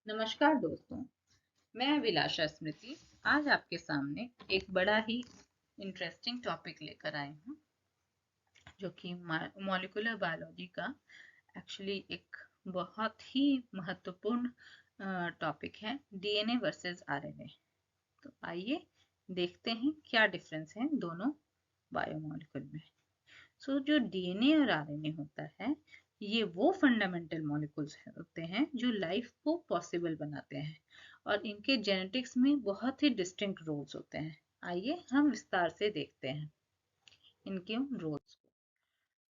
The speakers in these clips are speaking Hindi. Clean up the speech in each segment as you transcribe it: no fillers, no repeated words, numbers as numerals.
नमस्कार दोस्तों, मैं अभिलाषा स्मृति आज आपके सामने एक बड़ा ही इंटरेस्टिंग टॉपिक लेकर आई हूँ जो कि मॉलिक्यूलर बायोलॉजी का एक्चुअली एक बहुत ही महत्वपूर्ण टॉपिक है, डीएनए वर्सेस आरएनए। तो आइए देखते हैं क्या डिफरेंस है दोनों बायोमॉलिक्यूल में। जो डीएनए और आरएनए होता है, ये वो फंडामेंटल मॉलिक्यूल्स होते हैं जो लाइफ को पॉसिबल बनाते हैं और इनके जेनेटिक्स में बहुत ही डिस्टिंक्ट रोल्स होते हैं। आइए हम विस्तार से देखते हैं इनके रोल्स को।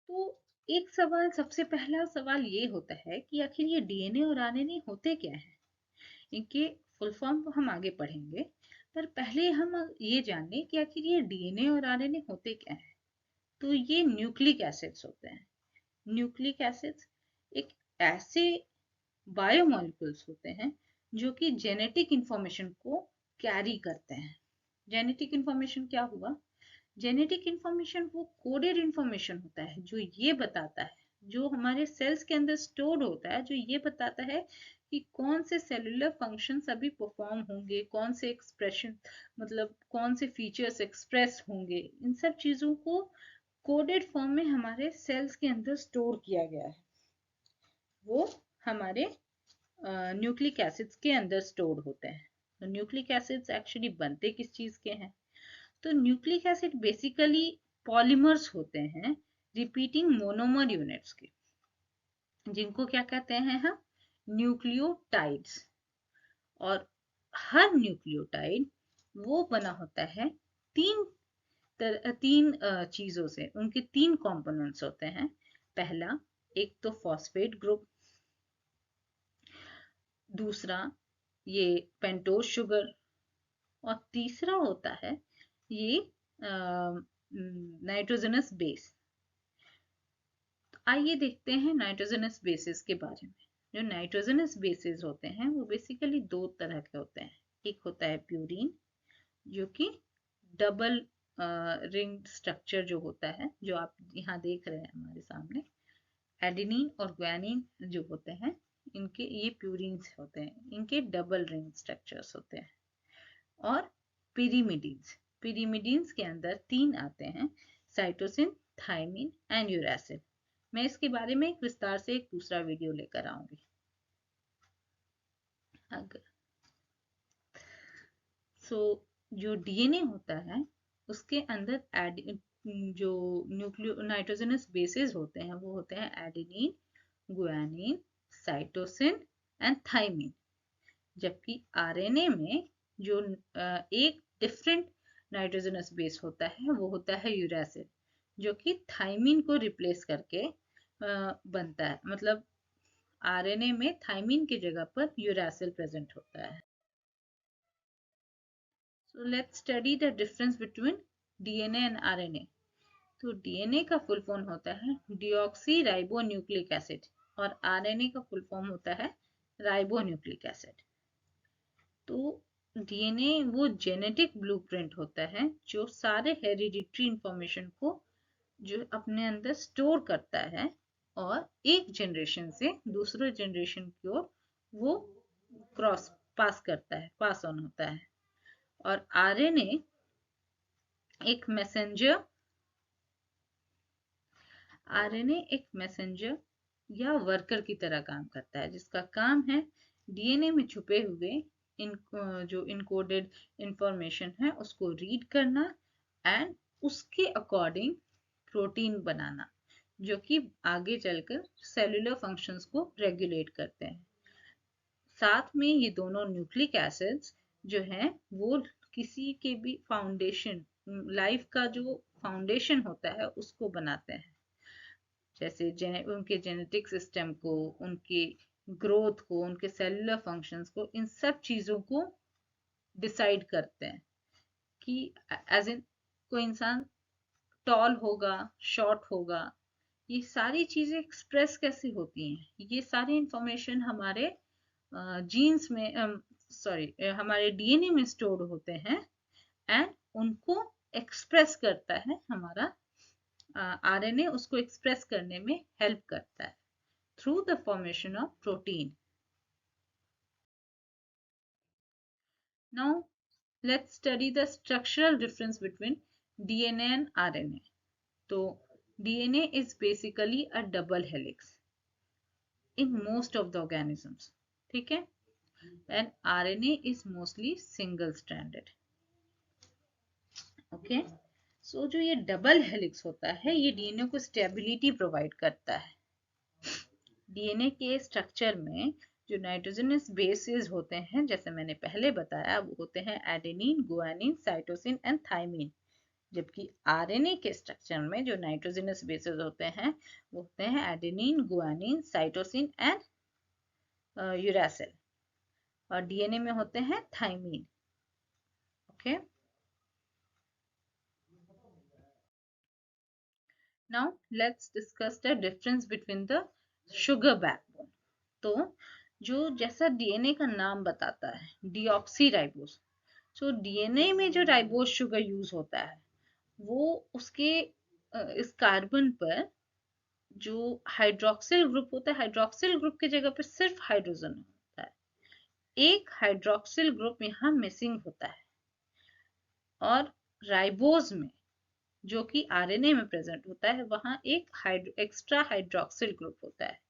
तो एक सवाल, सबसे पहला सवाल ये होता है कि आखिर ये डीएनए और आरएनए होते क्या है। इनके फुल फॉर्म को हम आगे पढ़ेंगे, पर पहले हम ये जान लें कि आखिर ये डीएनए और आरएनए होते क्या है। तो ये न्यूक्लिक एसिड्स होते हैं। न्यूक्लिक एसिड्स एक ऐसे बायोमॉलिक्यूल्स होते हैं जो कि जेनेटिक इंफॉर्मेशन को कैरी करते हैं। जेनेटिक इंफॉर्मेशन क्या हुआ? जेनेटिक इंफॉर्मेशन वो कोडेड इंफॉर्मेशन होता है जो ये बताता है, जो हमारे सेल्स के अंदर स्टोर्ड होता है, जो ये बताता है कि कौन से सेलुलर फंक्शंस अभी परफॉर्म होंगे, कौन से एक्सप्रेशन मतलब कौन से फीचर्स एक्सप्रेस होंगे। इन सब चीजों को कोडेड फॉर्म में हमारे सेल्स के अंदर स्टोर किया गया है। वो हमारे न्यूक्लिक एसिड्स के अंदर स्टोर होते हैं। तो न्यूक्लिक एसिड्स एक्चुअली बनते किस चीज के हैं? तो न्यूक्लिक एसिड बेसिकली पॉलीमर्स होते हैं, रिपीटिंग मोनोमर यूनिट्स के, जिनको क्या कहते हैं हम? न्यूक्लियोटाइड्स। और हर न्यूक्लियोटाइड वो बना होता है तीन चीजों से। उनके तीन कंपोनेंट्स होते हैं। पहला, एक तो फॉस्फेट ग्रुप, दूसरा ये पेंटोज शुगर, और तीसरा होता है ये नाइट्रोजनस बेस। आइए देखते हैं नाइट्रोजनस बेसिस के बारे में। जो नाइट्रोजनस बेसिस होते हैं वो बेसिकली दो तरह के होते हैं। एक होता है प्यूरीन, जो कि डबल रिंग स्ट्रक्चर जो होता है, जो आप यहाँ देख रहे हैं हमारे सामने। एडेनिन और ग्वानिन जो होते हैं, इनके ये प्यूरिन्स होते हैं, इनके डबल रिंग स्ट्रक्चर्स होते हैं। और पिरीमिडीन्स, पिरीमिडीन्स के अंदर तीन आते हैं, साइटोसिन, थायमिन एंड यूरासिल। मैं इसके बारे में एक विस्तार से एक दूसरा वीडियो लेकर आऊंगी। अगर जो डीएनए होता है उसके अंदर जो नाइट्रोजनस बेसेस होते हैं वो होते हैं adenine, guanine, cytosine and thymine. जबकि आरएनए में जो एक डिफरेंट नाइट्रोजनस बेस होता है वो होता है यूरासिल, जो कि थाइमिन को रिप्लेस करके बनता है। मतलब आरएनए में थाइमिन की जगह पर यूरासिल प्रेजेंट होता है। So let's study the difference between DNA and RNA. तो डीएनए का फुल फॉर्म होता है डिऑक्सी राइबो न्यूक्लिक एसिड और आरएनए का फुल फॉर्म होता है राइबो न्यूक्लिक एसिड। तो डीएनए वो जेनेटिक ब्लूप्रिंट होता है जो सारे हेरिडिटरी इंफॉर्मेशन को जो अपने अंदर स्टोर करता है और एक जनरेशन से दूसरे जनरेशन की ओर वो क्रॉस पास करता है, पास ऑन होता है। और आरएनए एक मैसेंजर, आरएनए एक मैसेंजर या वर्कर की तरह काम करता है, जिसका काम है डीएनए में छुपे हुए जो इनकोडेड इंफॉर्मेशन है उसको रीड करना एंड उसके अकॉर्डिंग प्रोटीन बनाना, जो कि आगे चलकर सेलुलर फंक्शंस को रेगुलेट करते हैं। साथ में ये दोनों न्यूक्लिक एसिड्स जो हैं वो किसी के भी फाउंडेशन, लाइफ का जो फाउंडेशन होता है उसको बनाते हैं। जैसे उनके जेनेटिक सिस्टम को, उनके ग्रोथ को, उनके सेलुलर फंक्शंस को, इन सब चीजों को डिसाइड करते हैं कि एज इन कोई इंसान टॉल होगा, शॉर्ट होगा, ये सारी चीजें एक्सप्रेस कैसे होती हैं। ये सारी इंफॉर्मेशन हमारे जीन्स में, सॉरी, हमारे डीएनए में स्टोर होते हैं एंड उनको एक्सप्रेस करता है हमारा आरएनए, उसको एक्सप्रेस करने में हेल्प करता है through the formation of protein. Now let's study the structural difference between DNA and RNA. So DNA is basically a double helix in most of the organisms, ठीक है, and RNA is mostly single stranded. Okay, so जो ये डबल हेलिक्स होता है ये डीएनए को स्टेबिलिटी प्रोवाइड करता है. डीएनए के स्ट्रक्चर में जो नाइट्रोजनस बेसेस होते हैं, जैसे मैंने पहले बताया, वो होते हैं adenine, guanine, cytosine and thymine. जबकि आरएनए के स्ट्रक्चर में जो नाइट्रोजनस बेसेस होते हैं वो होते हैं adenine, guanine, cytosine and uracil. और डीएनए में होते हैं thymine. Okay, now let's discuss the difference between the sugar backbone. तो जो जैसा डीएनए का नाम बताता है, डीऑक्सी राइबोस, तो डीएनए में जो राइबोस शुगर यूज होता है वो उसके इस कार्बन पर जो हाइड्रोक्सिल ग्रुप होता है, हाइड्रोक्सिल ग्रुप की जगह पर सिर्फ हाइड्रोजन होता है. एक हाइड्रोक्सिल ग्रुप यहाँ मिसिंग होता है. और राइबोज में जो कि आरएनए में प्रेजेंट होता है वहां एक एक्स्ट्रा हाइड्रोक्सिल ग्रुप होता है.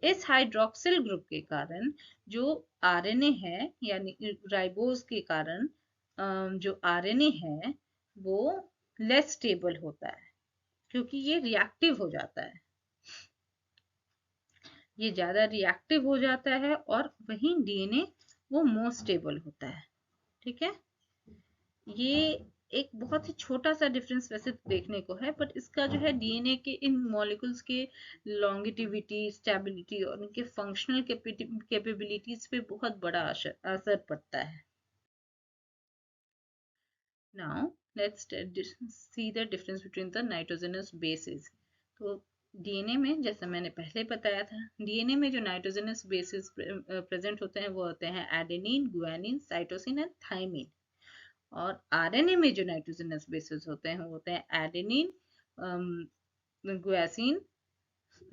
इस हाइड्रोक्सिल ग्रुप के कारण जो आरएनए है, यानी राइबोज के कारण जो आरएनए है वो लेस स्टेबल होता है, क्योंकि ये रिएक्टिव हो जाता है, ये ज्यादा रिएक्टिव हो जाता है, और वहीं डीएनए वो मोर स्टेबल होता है. ठीक है, ये एक बहुत ही छोटा सा डिफरेंस वैसे तो देखने को है, बट इसका जो है डीएनए के इन मॉलिक्यूल्स के लॉन्गिटिविटी, स्टेबिलिटी और उनके फंक्शनल कैपेबिलिटीज पे बहुत बड़ा असर पड़ता है. Now let's see the difference between the nitrogenous bases. तो डीएनए में, जैसे मैंने पहले बताया था, डीएनए में जो नाइट्रोजनस बेसिस प्रेजेंट होते हैं वो होते हैं adenine, guanine, cytosine and thymine. और आरएनए में जो नाइट्रोजनस बेसिस होते हैं वो होते हैं adenine, guanine,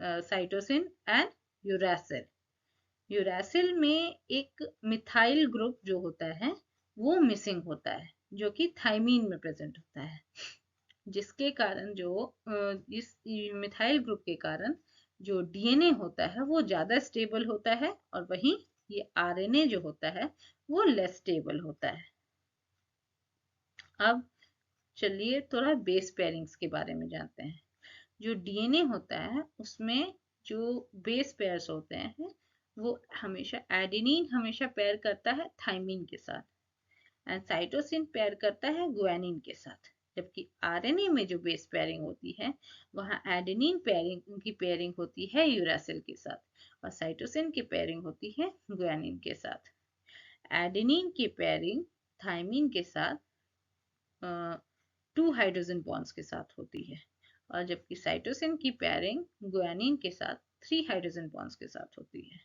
cytosine and uracil. Uracil में एक मिथाइल ग्रुप जो होता है वो मिसिंग होता है, जो कि थाइमीन में प्रेजेंट होता है, जिसके कारण जो इस मिथाइल ग्रुप के कारण जो डीएनए होता है वो ज्यादा स्टेबल होता है, और वहीं ये आरएनए जो होता है वो लेस स्टेबल होता है. अब चलिए थोड़ा बेस पेयरिंग्स के बारे में जानते हैं. जो डीएनए होता है उसमें जो बेस पेयर्स होते हैं वो हमेशा एडेनिन हमेशा पेयर करता है थाइमिन के साथ, एंड साइटोसिन पेयर करता है गुआनिन के साथ. जबकि आरएनए में जो बेस पेयरिंग होती है वहाँ एडेनिन पेयरिंग की पेयरिंग होती है यूरासिल के साथ, और साइटोसिन की पेयरिंग होती है गुआनिन के साथ. एडेनिन की पेयरिंग थाइमिन के साथ 2 हाइड्रोजन बॉन्ड्स के साथ होती है, और जबकि साइटोसिन की पेयरिंग गुआनिन के साथ 3 हाइड्रोजन बॉन्ड्स के साथ होती है.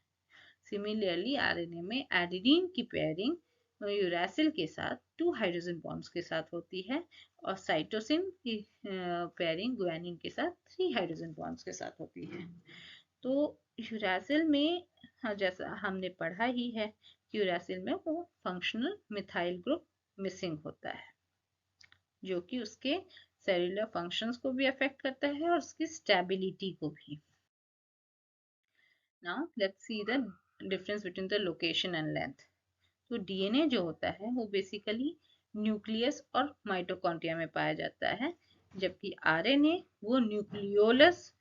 सिमिलरली आरएनए में एडेनिन की पेयरिंग यूरासिल के साथ 2 हाइड्रोजन बॉन्ड्स के साथ होती है, और साइटोसिन की पेयरिंग गुआनिन के साथ 3 हाइड्रोजन बॉन्ड्स के साथ होती है. तो यूरासिल में, हाँ, जैसा हमने पढ़ा ही है कि यूरासिल में वो फंक्शनल मिथाइल ग्रुप मिसिंग होता है, जो कि उसके सेलुलर फंक्शंस को भी अफेक्ट करता है और उसकी स्टेबिलिटी को भी. Now let's see the difference between the location and length. तो डीएनए जो होता है वो बेसिकली न्यूक्लियस और माइटोकॉन्ड्रिया में पाया जाता है, जबकि आरएनए वो न्यूक्लियोलस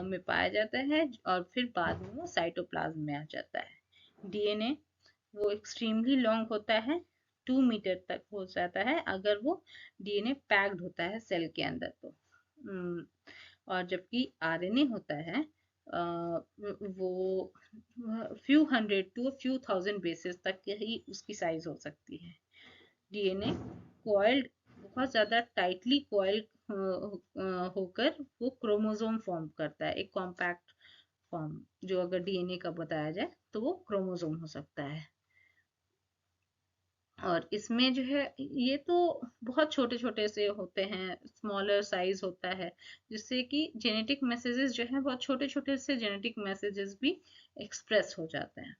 में पाया जाता है, और फिर बाद में वो साइटोप्लाज्म में आ जाता है. डीएनए वो एक्सट्रीमली लॉन्ग होता है, 2 मीटर तक हो जाता है अगर वो डीएनए पैक्ड होता है सेल के अंदर. तो और जबकि आरएनए होता है वो few hundred to few thousand bases तक ही उसकी साइज हो सकती है. डीएनए कॉइल्ड, बहुत ज्यादा टाइटली कॉइल होकर वो क्रोमोसोम फॉर्म करता है, एक कॉम्पैक्ट फॉर्म, जो अगर डीएनए का बताया जाए तो वो क्रोमोसोम हो सकता है. और इसमें जो है ये तो बहुत छोटे छोटे से होते हैं, स्मॉलर साइज होता है, जिससे कि जेनेटिक मैसेजेस जो है बहुत छोटे छोटे से जेनेटिक मैसेजेस भी एक्सप्रेस हो जाते हैं.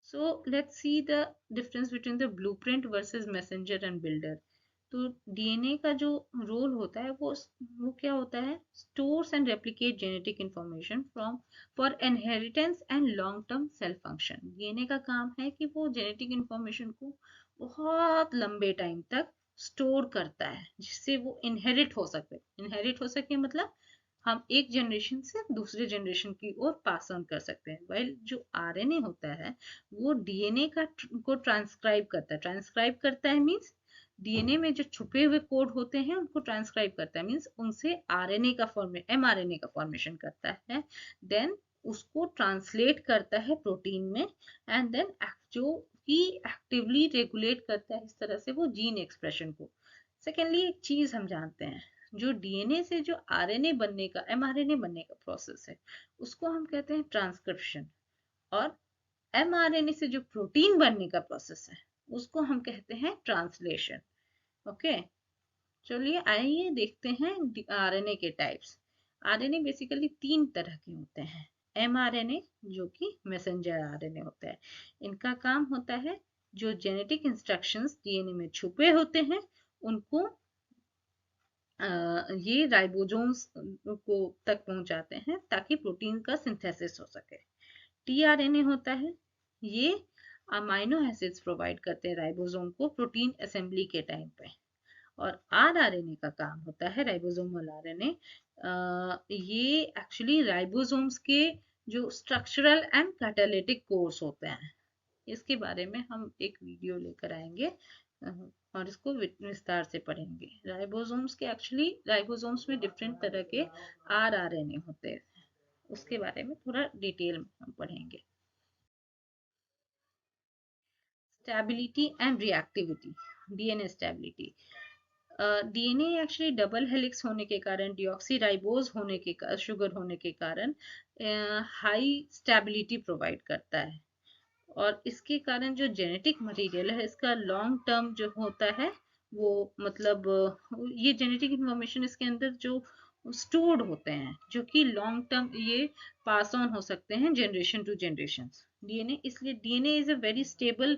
So let's see the difference between the blueprint versus messenger and builder. तो डीएनए का जो रोल होता है वो क्या होता है, stores and replicate genetic information from for inheritance and long term cell function. DNA का काम है कि वो जेनेटिक इंफॉर्मेशन को बहुत लंबे टाइम तक स्टोर करता है, जिससे वो इनहेरिट हो सके मतलब हम एक जनरेशन से दूसरे जनरेशन की ओर पास ऑन कर सकते हैं। वाइल जो आरएनए होता है वो डीएनए को ट्रांसक्राइब करता है मींस डीएनए में जो छुपे हुए कोड होते हैं उनको ट्रांसक्राइब करता है, मींस उनसे आरएनए का एमआरएनए का फॉर्मेशन करता है। देन उसको ट्रांसलेट करता है प्रोटीन में, एंड देन जो कि एक्टिवली रेगुलेट करता है इस तरह से वो जीन एक्सप्रेशन को। सेकेंडली एक चीज हम जानते हैं, जो डीएनए से जो आरएनए बनने का एमआरएनए बनने का प्रोसेस है उसको हम कहते हैं ट्रांसक्रिप्शन, और एमआरएनए से जो प्रोटीन बनने का प्रोसेस है उसको हम कहते हैं ट्रांसलेशन। ओके, चलिए आइए देखते हैं आरएनए के टाइप्स। आरएनए बेसिकली तीन तरह के होते हैं। एमआरएनए जो कि मैसेंजर आरएनए होता है, इनका काम होता है जो जेनेटिक इंस्ट्रक्शंस डीएनए में छुपे होते हैं उनको ये राइबोसोम्स को तक पहुंचाते हैं ताकि प्रोटीन का सिंथेसिस हो सके। टीआरएनए होता है, ये अमाइनो एसिड्स प्रोवाइड करते हैं राइबोसोम को प्रोटीन असेंबली के टाइम पे। और आरआरएनए का काम होता है, राइबोसोमल आरएनए, ये एक्चुअली राइबोसोम्स के जो स्ट्रक्चरल एंड कैटालिटिक कोर्स होते हैं, इसके बारे में हम एक वीडियो लेकर आएंगे और इसको विस्तार से पढ़ेंगे। राइबोसोम्स के एक्चुअली राइबोसोम्स में डिफरेंट तरह के आरआरएनए होते हैं, उसके बारे में थोड़ा डिटेल में हम पढ़ेंगे। Stability and reactivity, DNA stability. DNA actually double helix होने के कारण, डिऑक्सीराइबोज होने के शुगर होने के कारण हाई स्टेबिलिटी प्रोवाइड करता है, और इसके कारण जो जेनेटिक मटेरियल है इसका लॉन्ग टर्म जो होता है वो मतलब ये जेनेटिक इंफॉर्मेशन इसके अंदर जो स्टोर्ड होते हैं जो कि लॉन्ग टर्म ये पास ऑन हो सकते हैं जनरेशन टू जनरेशन। डीएनए इसलिए DNA is a very stable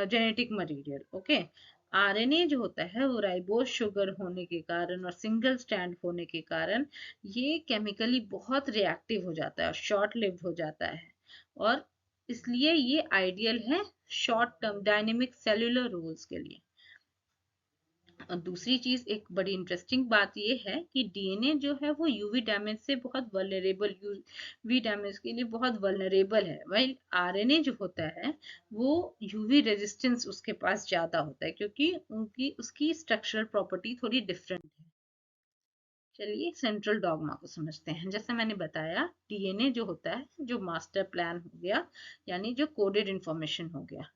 genetic material. Okay, RNA जो होता है वो राइबोज शुगर होने के कारण और सिंगल स्टैंड होने के कारण ये केमिकली बहुत रिएक्टिव हो जाता है और शॉर्ट लिव्ड हो जाता है, और इसलिए ये आइडियल है short term dynamic cellular roles के लिए। और दूसरी चीज एक बड़ी इंटरेस्टिंग बात ये है कि डीएनए जो है वो यूवी डैमेज से बहुत वल्नरेबल, यूवी डैमेज के लिए बहुत वल्नरेबल है, वही आरएनए जो होता है वो यूवी रेजिस्टेंस उसके पास ज्यादा होता है क्योंकि उनकी उसकी स्ट्रक्चरल प्रॉपर्टी थोड़ी डिफरेंट है। चलिए सेंट्रल डॉगमा को समझते हैं। जैसे मैंने बताया डीएनए जो होता है जो मास्टर प्लान हो गया, यानी जो कोडेड इंफॉर्मेशन हो गया,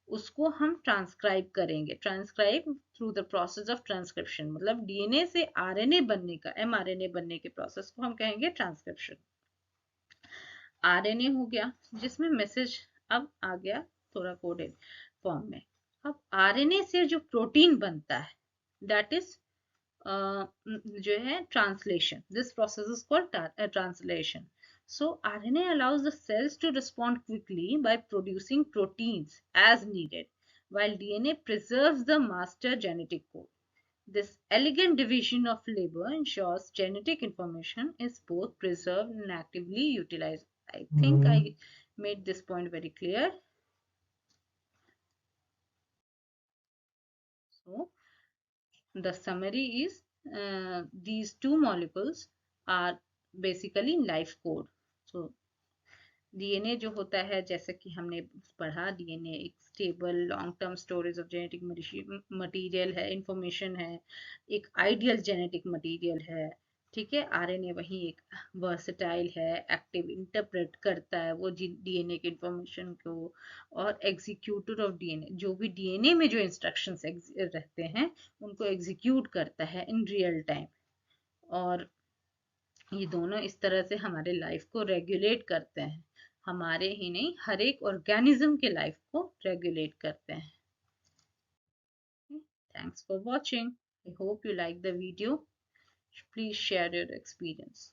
उसको हम ट्रांसक्राइब करेंगे। Transcribe through the process of transcription, मतलब डीएनए से आरएनए बनने का एमआरएनए बनने के प्रोसेस को हम कहेंगे ट्रांसक्रिप्शन। आरएनए हो गया जिसमें मैसेज अब आ गया थोड़ा कोडेड फॉर्म में। अब आरएनए से जो प्रोटीन बनता है दैट इज जो है translation. This process is called translation. So RNA allows the cells to respond quickly by producing proteins as needed, while DNA preserves the master genetic code. This elegant division of labor ensures genetic information is both preserved and actively utilized. I think I made this point very clear. So the summary is these two molecules are basically life code. So DNA जो होता है जैसे कि हमने पढ़ा, डीएनए एक stable long term storage of genetic material है, इंफॉर्मेशन है, एक आइडियल जेनेटिक मटेरियल है। ठीक है, आरएनए वही एक वर्सेटाइल है, एक्टिव इंटरप्रेट करता है वो डीएनए के इंफॉर्मेशन को, और एग्जीक्यूटर ऑफ डीएनए जो भी डीएनए में जो इंस्ट्रक्शंस रहते हैं उनको एग्जीक्यूट करता है इन रियल टाइम। और ये दोनों इस तरह से हमारे लाइफ को रेगुलेट करते हैं, हमारे ही नहीं हर एक ऑर्गेनिज्म के लाइफ को रेगुलेट करते हैं। Thanks for watching, I hope you like the video, please share your experience.